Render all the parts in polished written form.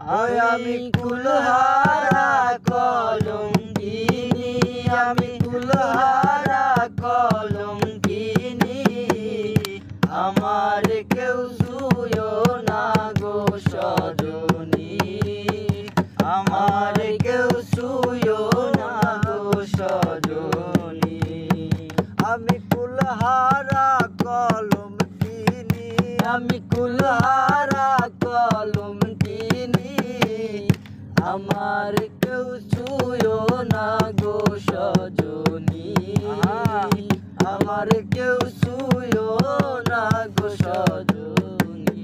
আমি কুলহারা কলঙ্কিনী, আমি কুলহারা কলঙ্কিনী। আমার কেউ ছুঁয়ো না গো সজনী, আমার কেউ ছুঁয়ো না গো সজনী। আমি কুলহারা কলঙ্কিনী, আমি কুলহারা কলঙ্কিনী। আমার কেউ ছুঁয়ো না গো সজনী, আমার কেউ ছুঁয়ো না গো সজনী।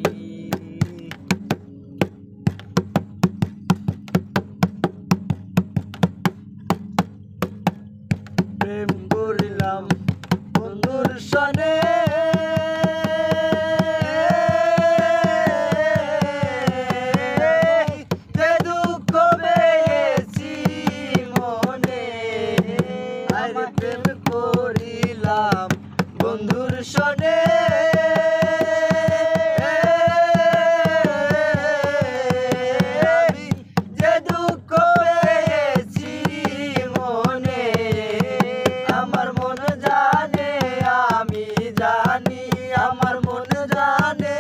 প্রেম করিলাম বন্ধুর সনে, যে দুঃখ পেয়েছি মনে। আরে প্রেম করিলাম বন্ধুর সনে, যে দুঃখ পেয়েছি মনে। আমার মন জানে আমি জানি, আমার মন জানে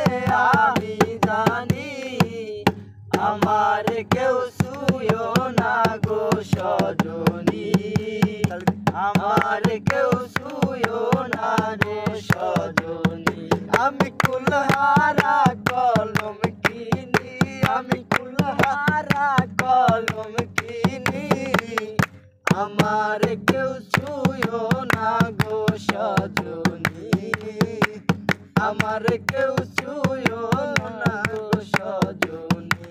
আমি জানি। আমার কেউ ছুঁয়ো না গো সজনী, আমার কেউ ছুঁয়ো না রে সজনী। আমি কুলহারা কলঙ্কিনী, আমি কুলহারা কলঙ্কিনী। আমার কেউ ছুঁয়ো না গো সজনী, আমার কেউ ছুঁয়ো না গো সজনী।